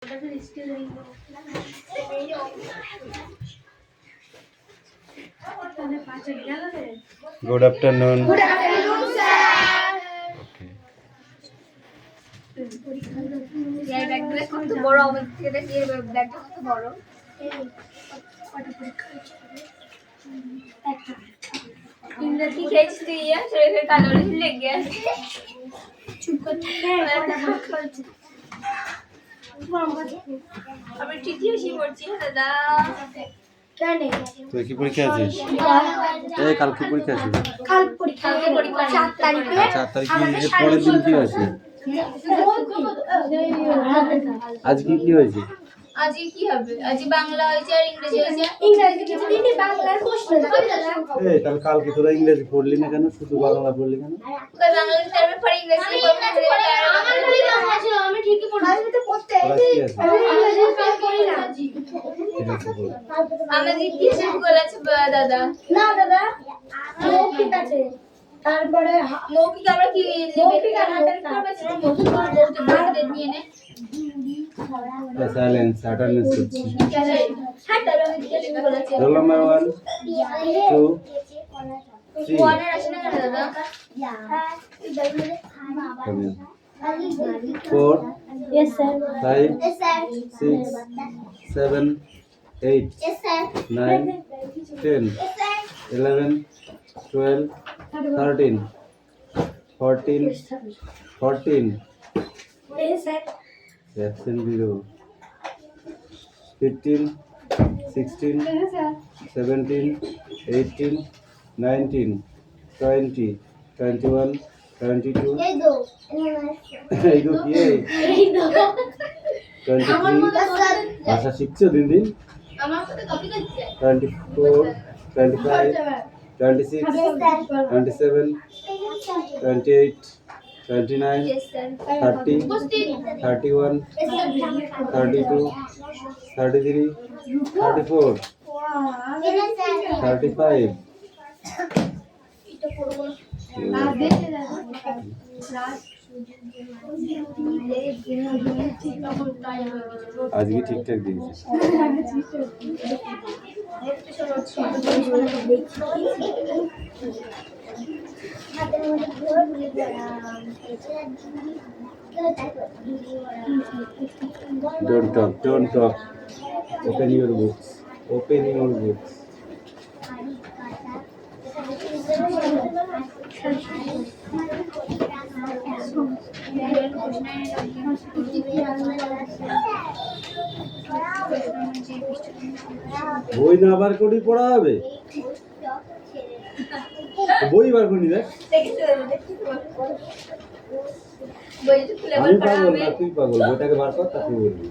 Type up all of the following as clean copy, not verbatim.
Good afternoon. Good afternoon, sir. এই ব্যাগটা কত বড় আমাদের থেকে দেখি এই ব্যাগটা কত বড় কত পরীক্ষা হচ্ছে একটা ইংরেজি খেয়েছি তুই শরীরে কালো লেগে আছে চুপ করতে একটা পরীক্ষা হচ্ছে আমি তৃতীয় সি পড়ছি দাদা কেন তুই কি পরীক্ষা আছিস? এই কাল কি পরীক্ষা আছে? কাল পরীক্ষা 4 তারিখে 4 তারিখে পরের দিন কি আছে? আজ কি হয়েছে? আজ কি হবে? আজ বাংলা হয়েছে আর ইংরেজি হয়েছে। ইংরেজি কিছু দিনই বাংলার প্রশ্ন এই তাহলে কাল কি তোরা ইংরেজি পড়লি না কেন? শুধু বাংলা পড়লি কেন? কই বাংলা তারপর পড়ে ইংরেজি পড়ব না। আমার খালি বাংলা ছিল আমি ঠিকই পড়ছি। আমি তো পড়তে আমি ইংরেজি পড়ি না। আমাদের ইতিহাস ভূগোল আছে দাদা। না দাদা মৌখিক আছে। তারপরে মৌখিক আমরা কি মৌখিক আর হাতের কাজ আছে মৌখিক বলতে নিয়ে নে সাইলেন্স অ্যাটেন্ডেন্স করছি। রোল নাম্বার 1 2 3 ওয়ান এর আসে না কেন দাদা 4 yes sir 5 yes sir 6 7 8 yes sir 9 10 11 12 13 14 14 yes sir absent 0 15 16 17 18 19 20 21 22 ये दो এই তো কি এই দো 23 ভাষা শিখছো দিন দিন আমার সাথে কপি করছে 24 25 26 27 28 29 यस सर 30 31 32 33 34 35 আজকে ঠিকঠাক দিয়েছিস don't talk open your books বই না বার করি পড়া হবে বই বার করি দেখ আমি পাগল না তুই পাগল বইটাকে বার কর তারপর বলবি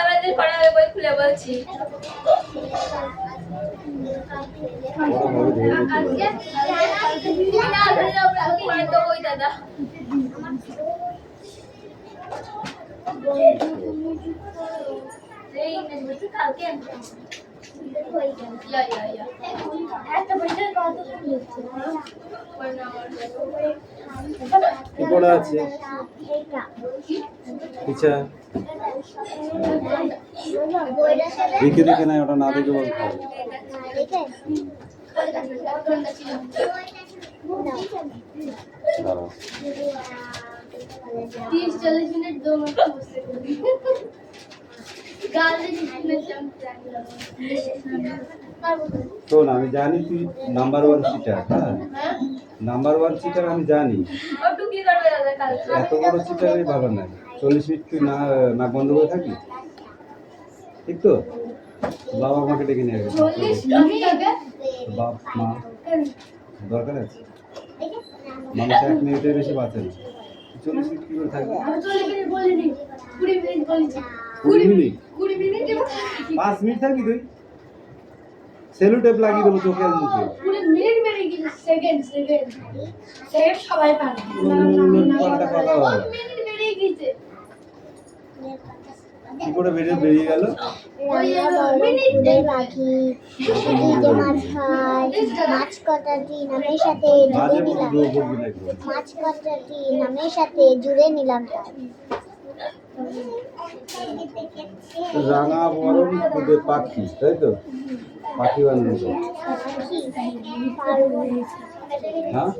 আমাদের পড়া হবে বই খুলে বলছি পড়া হবে ধরে না ধরে আমরা পড়া তো বই দাদা এই ইংরেজি কালকে একটা বইটা কত লিখছে কি পড়া আছে আচ্ছা দেখে না ওটা না দেখে বলতে হবে দাঁড়াও 30-40 मिनट 2 मिनट मुझसे শোন আমি জানি তুই নাম্বার 1 চিটার হ্যাঁ নাম্বার 1 চিটার আমি জানি এত বড় চিটারই ভালো না 40 মিনিট তুই না বন্ধ করে থাকি ঠিক তো বাবা আমাকে ডেকে নিয়ে আসবে 40 বাপ মা দরকার আছে মানুষ 1 মিনিটের বেশি বাঁচে না 40 মিনিট কি করে থাকবে 20 মিনিট 5 মিনিট থাকবি তুই সেলো টেপ লাগিয়ে দেবো চোখে আর মুখে পুরো মিনিট মেরে গেছে সেকেন্ড সবাই পারে মিনিট মেরে গেছে কি করে বেরিয়ে গেল মাছ কটাটি নামের সাথে জুড়ে নিলাম রাঙা বরণ খুদে পাখি, তাই তো? পাখি বানানো তো। হ্যাঁ,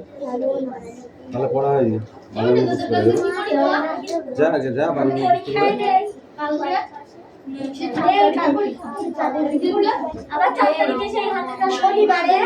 তাহলে পড়া হয়নি, বানানো মুখস্থ করে দেবো। যা আগে যা, বানানো মুখস্থ করে দে। আবার 4 তারিখে সেই শনিবারে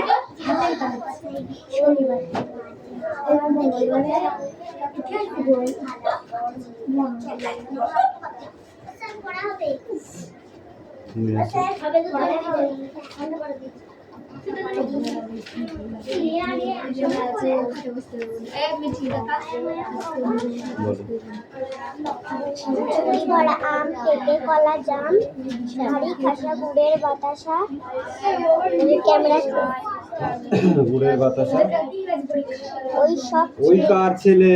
কলা আম পেঁপে কলা জাম হাড়ি খাসা গুড়ের বাতাসা ক্যামেরা গুড়ের বাতাসা। ওই কার ছেলে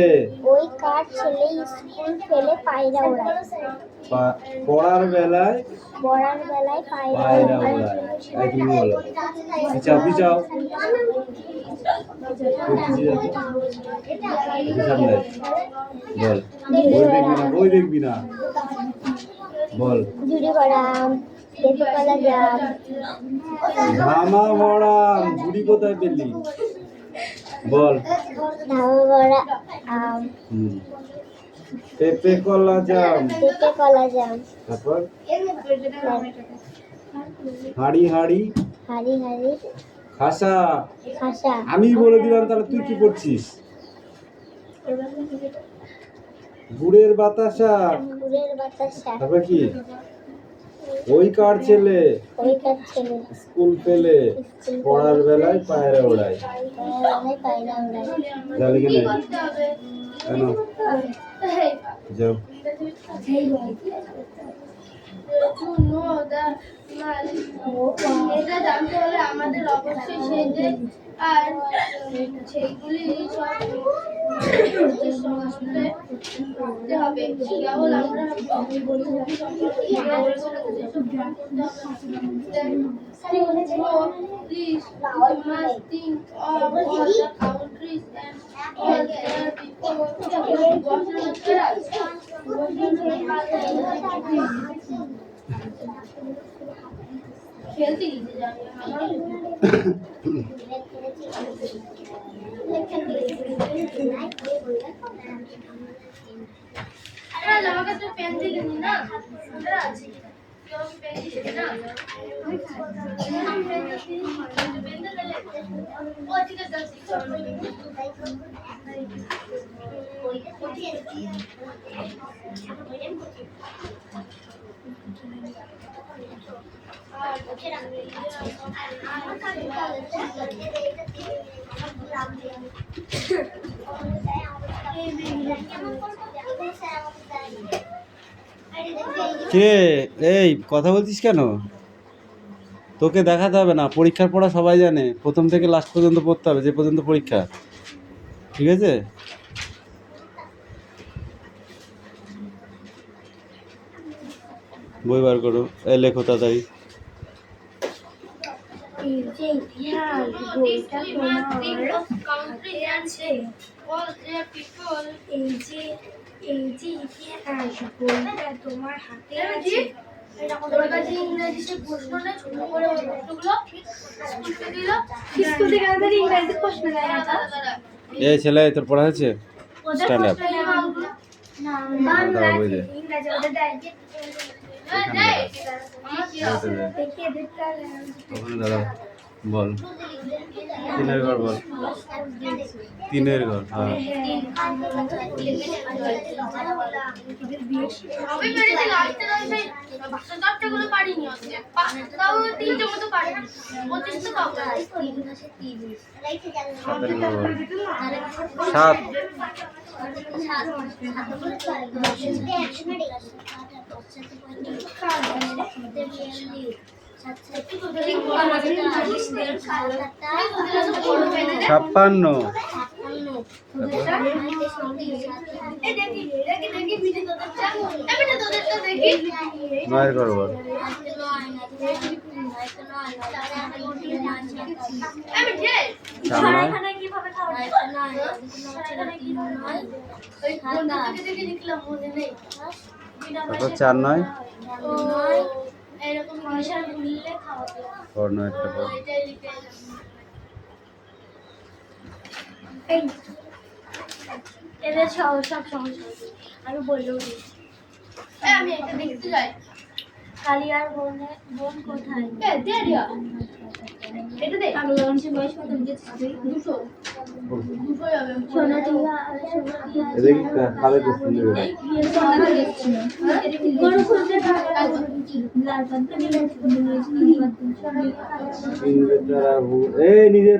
স্কুল ফেলে পায়রা ওড়ায় পড়ার বেলায় পায়রা ওড়ায় এই তুমি বলো, পিছাও পিছাও বল, বই দেখবি না বল। জুড়ি কলা আম পেঁপে কলা জাম ধামা বড়া ঝুড়ি কোথায় পেলি বল। ধামা বড়া আম পেঁপে কলা জাম, তারপর হাড়ি হাড়ি হাড়ি হাড়ি খাসা। খাসা আমি বলে দিলাম, তাহলে তুই কি করছিস? গুড়ের বাতাসা, তারপর কি? ওই কার ছেলে স্কুল পেলে পড়ার বেলায় পায়রা ওড়ায়। তাহলে কি নেই কেন? যাও। এটা জানতে হলে আমাদের অবশ্যই সেই যে আর সেইগুলি সব করতে হবে। কেবল আমরা Please, you must think of all the countries and all their people. খেলতে গেছে জানি আমার কাছে পেন দিয়ে নি না আছে পেন দিয়েছে না ও ঠিক আছে কে এই কথা বলছিস কেন? তোকে দেখাতে হবে না, পরীক্ষার পড়া সবাই জানে, প্রথম থেকে লাস্ট পর্যন্ত পড়তে হবে, যে পর্যন্ত পরীক্ষা। ঠিক আছে? বই বার করো, এই লেখো তাড়াতাড়ি। তোমার হাতে আছে তোর কাছে ইংরেজিতে প্রশ্ন না ছোট করে প্রশ্নগুলো স্কুল থেকে আমাদের ইংরেজি প্রশ্ন দেয় না। এই ছেলে তোর পড়া হয়েছে? Stand up. না বাংলা ইংরেজি ওদের দেয় দেখিয়ে দিতে ওখানে দাঁড়াও, বল তিনের ঘর, বল তিনের ঘর। হ্যাঁ সাত। ছাপ্পান্ন। নয়ের ঘর বল। 4 9 এখানে কিভাবে খাওয়া যায়? না, এখানে কি নয়? ওই কোনটা থেকে লিখলাম মনে নেই। তারপর 4 9 ও এরকম ইংলিশে ভুললে খাওয়া যায়। 4 9 তারপর এটাই লিখে এই এদের সব সহজ আমি বললেও দিই। আমি এটা দেখতে যাই কালিয়ার বোন কোথায়? এটা দেখ আমি লঞ্চের বয়স কত লিখেছি 200 হবে সোনাটিয়া এদিকে খালে কোশ্চেন দেবে গরু খুঁজতে লাল পান্তা এই নিজের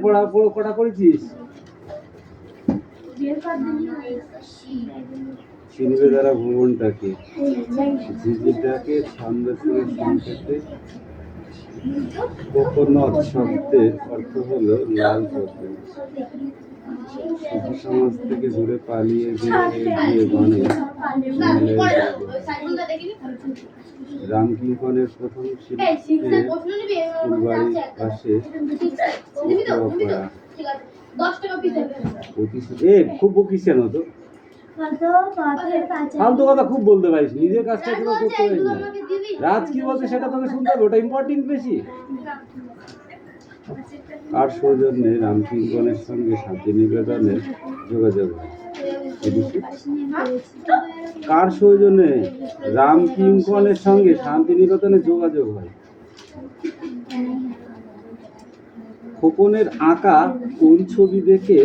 পড়া করেছিস চিনবে দ্বারা ভুবনটাকে ঝিঝিটাকে ছন্দ থেকে সংকেতে কোকোনট শব্দের অর্থ হলো লাল শব্দ শিশু সমাজ থেকে দূরে পালিয়ে গিয়ে বনে রামকিঙ্কনের প্রথম শিল্পে ফুলবাড়ির পাশে খুব বকিস কেন তো ফালতু কথা খুব বলতে পারিস নিজের কাজটা পুরো করতে পারিস না রাজ কি বলছে সেটা তোকে শুনতে হবে ওটা ইম্পর্টেন্ট বেশি কার সৌজন্যে রামকিঙ্কনের সঙ্গে শান্তিনিকেতনের যোগাযোগ হয় কার সৌজন্যে রামকিঙ্কনের সঙ্গে শান্তিনিকেতনে যোগাযোগ হয় খোকনের আঁকা কোন ছবি দেখে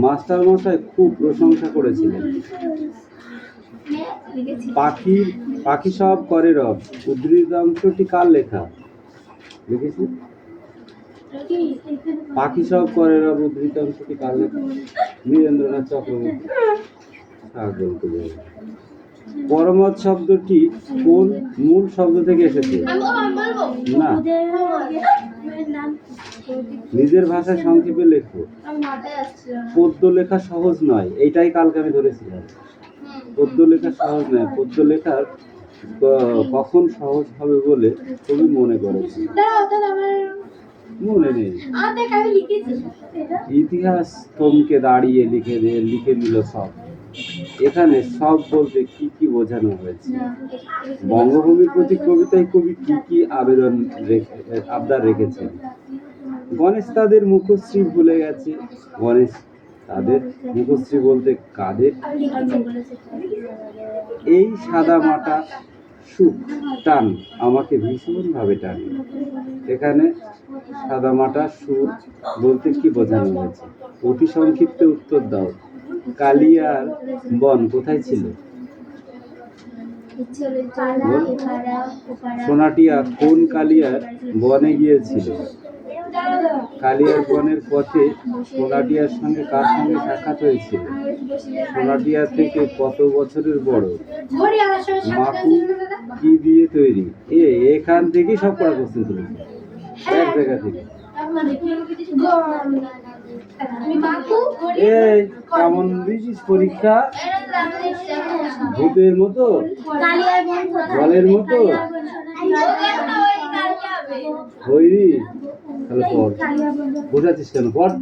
মাস্টারমশাই খুব প্রশংসা করেছিলেন পাখি সব করে রব উদ্ধৃত অংশটি কার লেখা লিখেছি পাখি সব করে রব উদ্ধৃত অংশটি কার লেখা নীরেন্দ্রনাথ চক্রবর্তী পরমত শব্দটি কোন মূল শব্দ থেকে এসেছে না নিজের ভাষায় সংক্ষেপে লেখো পদ্য লেখা সহজ নয় এইটাই কালকে আমি ধরেছিলাম পদ্য লেখা সহজ নয় পদ্য লেখার কখন সহজ হবে বলে কবি মনে করেছে মনে নেই ইতিহাস থমকে দাঁড়িয়ে লিখে দিল সব এখানে সব বলতে কি কি বোঝানো হয়েছে বঙ্গভূমির প্রতি কবিতায় কবি কি কি আবদার রেখেছেন গণেশ তাদের মুখশ্রী ভুলে গেছে গণেশ তাদের মুখশ্রী বলতে কাদের এই সাদা মাটা সুখ টান আমাকে ভীষণ ভাবে টানে এখানে সাদা মাটা সুখ বলতে কি বোঝানো হয়েছে অতি সংক্ষিপ্ত উত্তর দাও কালিয়ার বন কোথায় ছিল সোনাটিয়া কোন কালিয়ার বনে গিয়েছিল কালিয়ার বনের পথে সোনাটিয়ার সঙ্গে কার সঙ্গে সাক্ষাৎ হয়েছিল সোনাটিয়া থেকে কত বছরের বড় মাকু কি দিয়ে তৈরি এখান থেকেই সব করা কোশ্চেন তুলেছে এক জায়গা থেকে এই কেমন দিয়েছিস পরীক্ষা ভূতের মতো জলের মতো হইনি তাহলে পড় বোঝাচ্ছিস কেন পড়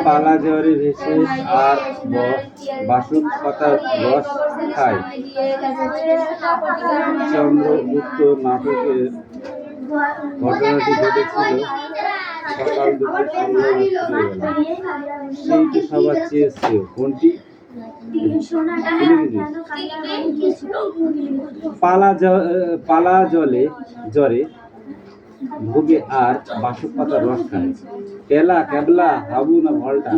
পালা জ্বরে ভেসে আর বাসক পাতার রস খায় চন্দ্রগুপ্ত নাটকের ঘটনাটি ঘটেছিল সকাল দুপুর সেইটি সবার চেয়েছে কোনটি পালা জ্বরে ভোগে আর বাসক পাতার রস খায় পেলা ক্যাবলা হাবু না ভল্টা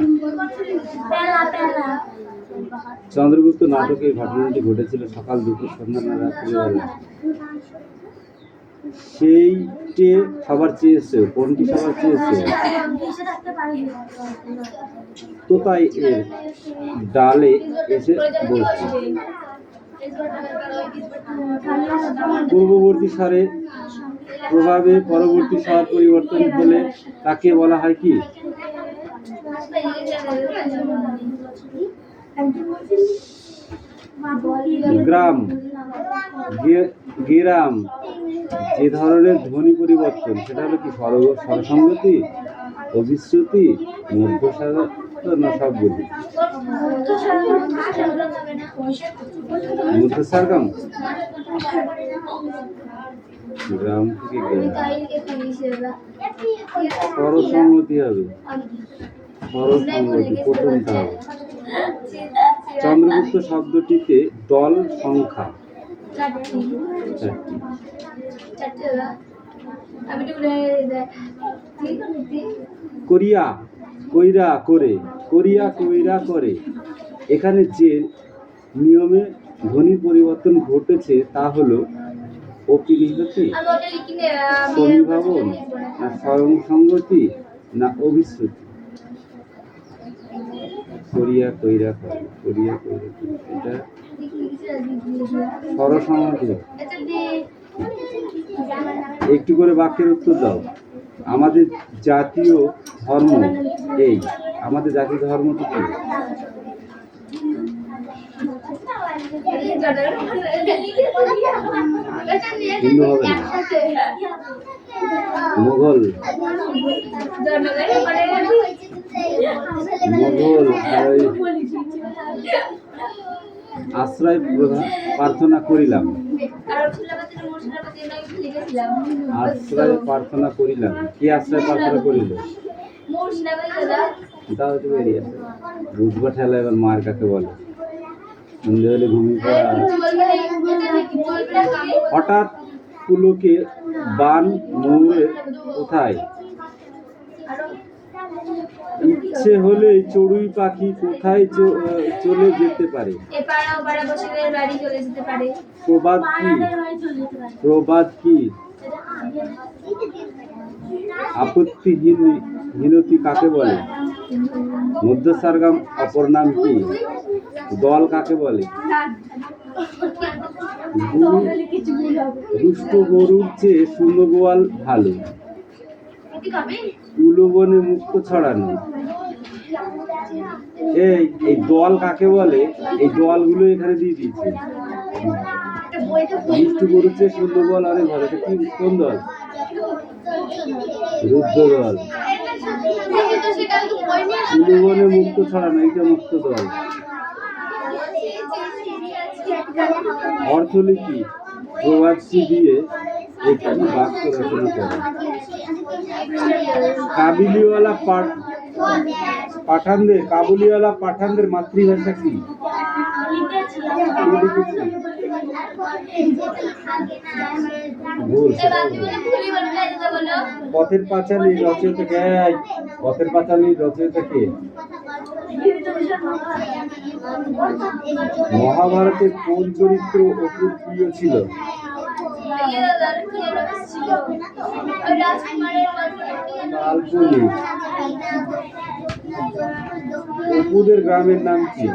চন্দ্রগুপ্ত নাটকের ঘটনাটি ঘটেছিল সকাল দুপুর সন্ধ্যা না রাত্রিবেলা সেইটে সবার চেয়েছে কোনটি সবার চেয়েছে তোতাই এর ডালে এসে বসছে পূর্ববর্তী স্বরের প্রভাবে পরবর্তী স্বর পরিবর্তন হলে তাকে বলা হয় কি গ্রাম গেরাম যে ধরনের ধ্বনি পরিবর্তন সেটা হলো কি স্বরসংগতি, অভিশ্রুতি, মধ্যস্বর না সবগুলি? মধ্যস্বরগম গ্রাম থেকে স্বরসংগতি হবে, স্বরসংগতি প্রথমটা হবে। চন্দ্রগুপ্ত শব্দটিতে দল সংখ্যা চারটি। করিয়া, কইরা, করে, করিয়া, কইরা, করে। এখানে যে নিয়মে ধ্বনির পরিবর্তন ঘটেছে তা হলো অপিনিহতি, সমীভাবন, না স্বরসংগতি, না অভিশ্রুতি। করিয়া, কইরা, করে, করিয়া, কইরা, করে। এটা স্বরসংগতি। একটু করে বাক্যের উত্তর দাও। আমাদের জাতীয় ধর্ম এই, আমাদের জাতীয় ধর্মটি কি? হিন্দু হবে না, মোগল, আশ্রয় প্রার্থনা করিলাম, আশ্রয় প্রার্থনা করিলাম। কি আশ্রয় প্রার্থনা করিল? বুঝবা ঠেলা এবার মার কাকে বলে? সন্ধে হলে ঘুমিয়ে পড়া। হঠাৎ পুলকে বান ময়ূরের কোথায়? ইচ্ছে হলে চড়ুই পাখি কোথায় চলে যেতে পারে? প্রবাদ কি? প্রবাদ কি? আপত্তিহীনতি কাকে বলে? মধ্যস্বরগম অপর নাম কি? দল কাকে বলে? দুষ্ট গরুর চেয়ে শূন্য গোয়াল ভালো। উলুবনে মুক্ত ছড়ানো। এই দল কাকে বলে? এই দলগুলো এখানে দিয়ে দিয়েছে। দুষ্ট গরুর চেয়ে শূন্য গোয়াল অনেক ভালো। কি কোন দল? রুদ্র দল। উলুবনে মুক্ত ছড়ানো, এটা মুক্ত দল। অর্থলিপি প্রবাদটি দিয়ে একটি বাক্য রচনা করে। কাবুলিওয়ালা পাঠানদের মাতৃভাষা কি? পথের পাঁচালী রচয়িতা কে? পথের পাঁচালী রচয়িতা কে? মহাভারতের কোন চরিত্র অপুর প্রিয় ছিল? কাল্পনিক। অপুদের গ্রামের নাম কি?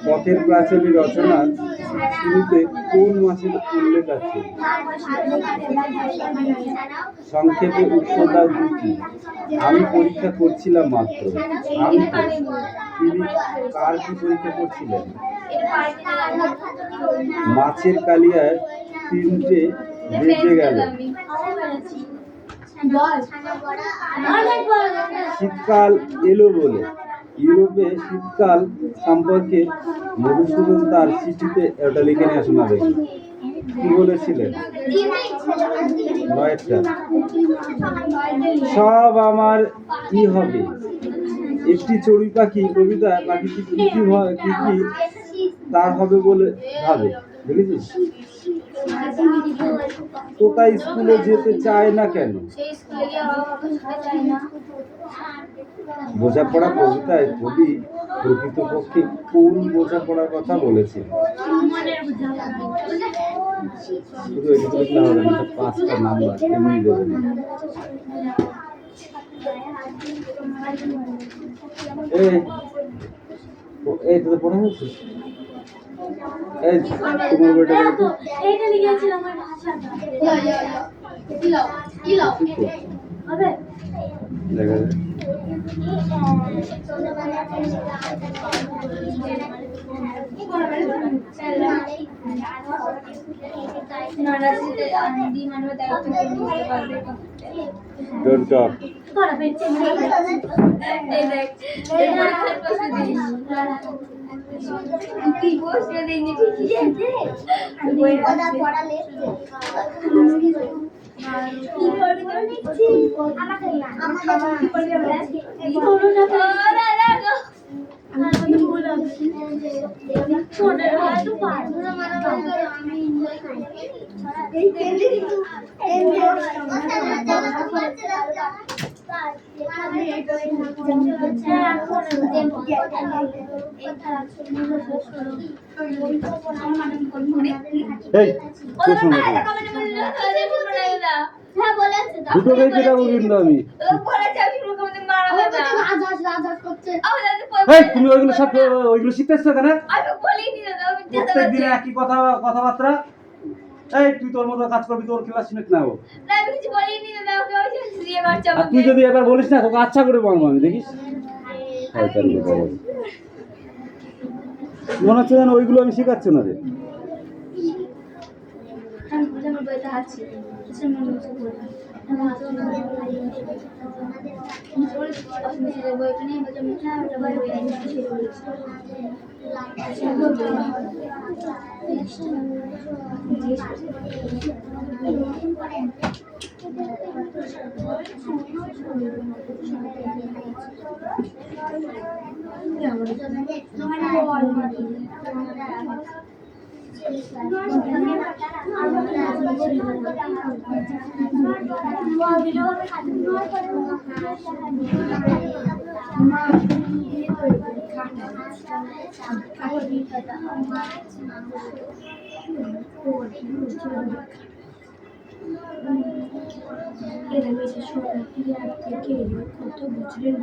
পথের পাঁচালী রচনার শুরুতে কোন মাসের উল্লেখ আছে? সংক্ষেপে উত্তর দাও দুটি। আমি পরীক্ষা করছিলাম মাত্র। আমি তিনি কার কি পরীক্ষা করছিলেন? মাছের কালিয়ায় তিনটে বেজে গেল। শীতকাল এলো বলে। ইউরোপে শীতকাল সম্পর্কে মধুসূদন তার চিঠিতে এটা লিখে নিয়ে শোনা দেখি। কি বলেছিলেন? সব আমার কি হবে? একটি চড়ুই পাখি কবিতা পাখিটি কি কি তার হবে বলে ভাবে। দেখেছিস? তোতা স্কুলে যেতে চায় না কেন? বোঝাপড়া কবিতায় কবি প্রকৃতপক্ষে কোন বোঝাপড়ার কথা বলেছেন? শুধু এটা লিখলে হবে না, 5টা নাম্বার এমনি দেবেন। এই তো পড়া হচ্ছে। এই তোমার বইটা দেখো। এইটা লিখেছিলাম আমার ভাষাটা। হবে দেখা যায়। নানাজিতে আন্দি মানে দায়িত্ব নিতে পারবে ডোন্ট টক। এই দেখ এই পরীক্ষার প্রশ্ন দিস কি প্রশ্ন দিইনি ঠিকই আছে ওটা পড়ালে কি পড়বে লিখছি আমাকে না আমাকে কি পড়বে এই করো না ওরা দেখো আমি বললাম ছোট তো পারবো না মানে আমি এনজয় করি এই দেখলি এই তোর সঙ্গে দুটো বেশি যাবো কিন্তু আমি। এই তুমি ওইগুলো সব ওইগুলো শিখতেছো কেন? প্রত্যেক দিনে একই কথাবার্তা। এই তুই তোর মতো কাজ করবি, তোর ক্লাসমেট না ও। আর তুই যদি এবার বলিস না তোকে আচ্ছা করে বলবো আমি, দেখিস মনে হচ্ছে যেন ওইগুলো আমি শেখাচ্ছি না রে। কত বছরের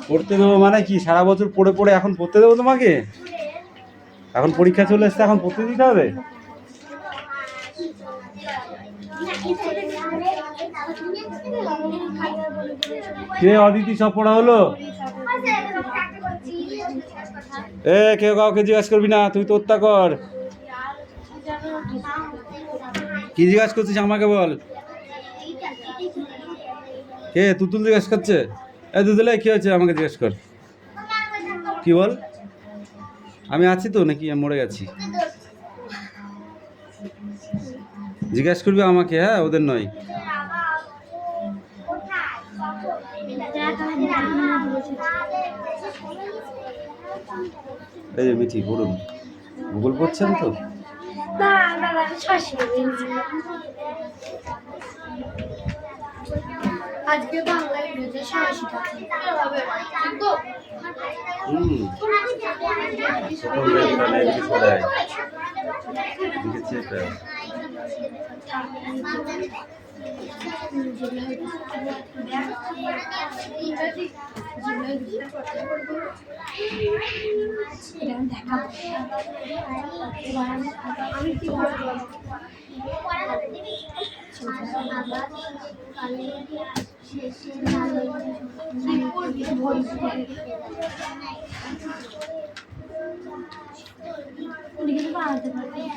পড়তে দেবো মানে কি? সারা বছর পড়ে পড়ে এখন পড়তে দেবো তোমাকে? এখন পরীক্ষা চলে এসছে, এখন পড়তে দিতে হবে? কে অদিতি সব পড়া হলো? কেউ কাউকে জিজ্ঞাসা করবি না, তুই তোরটা কর। কি জিজ্ঞাসা করছিস আমাকে বল। কে তুতুল জিজ্ঞাসা করছে? তুতুল কি হয়েছে আমাকে জিজ্ঞাসা কর। কি বল? আমি আছি তো নাকি আমি মরে গেছি? জিজ্ঞাসা করবি আমাকে, হ্যাঁ ওদের নয়। এই যে মিঠি পড়ুন, ভূগোল পড়ছেন তো? আজকে বাংলা ইংরেজি ৮৬ টা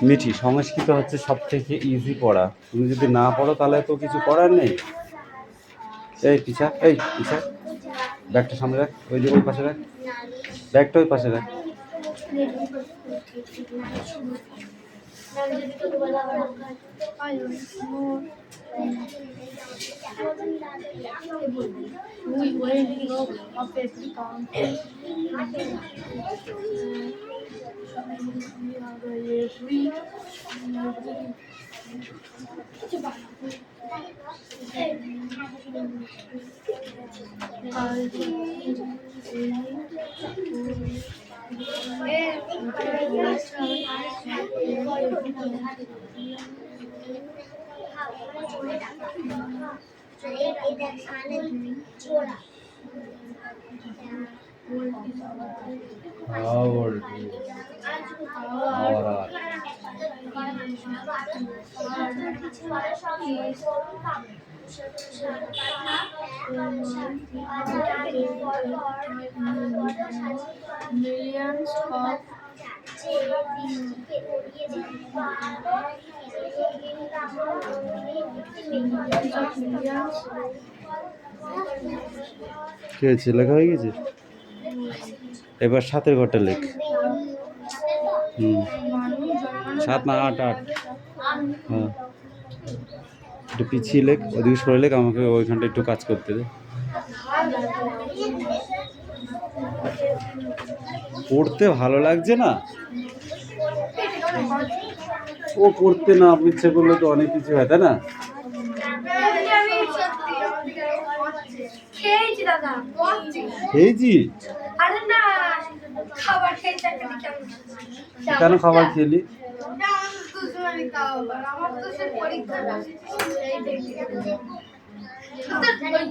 মিঠি, সংস্কৃত হচ্ছে সব থেকে ইজি পড়া। তুমি যদি না পড়ো তাহলে তো কিছু করার নেই। এই পিছা, এই পিছা, ব্যাগটা সামনে রাখ, ওই যে ওই পাশে রাখ, ব্যাগটা ওই পাশে রাখ। How old is Aura? Millions of কি হয়েছে? লেখা হয়ে গেছে? এবার 7-এর ঘরটা লেখ। 7 না 8 8। হ্যাঁ, একটু পিছিয়ে লেখ, ওদিকে সরে লেখ, আমাকে ওইখানটা একটু কাজ করতে দে। পড়তে ভালো লাগছে না? ও পড়তে না ইচ্ছে করলে তো অনেক কিছু হয়, তাই না? খেয়েছি দাদা, খেয়েছি? আরে না, খাবার খেয়েছি একটা দিকে। কেন খাবার খেলি? আমার তো সে পরীক্ষা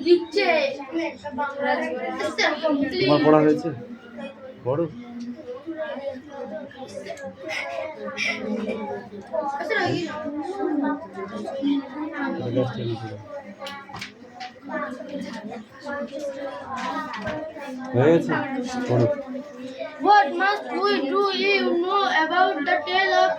দিচ্ছে। তোমার পড়া হয়েছে? পড়ো। হয়ে গেছে, পড়ো। What must we do if you know about the tale of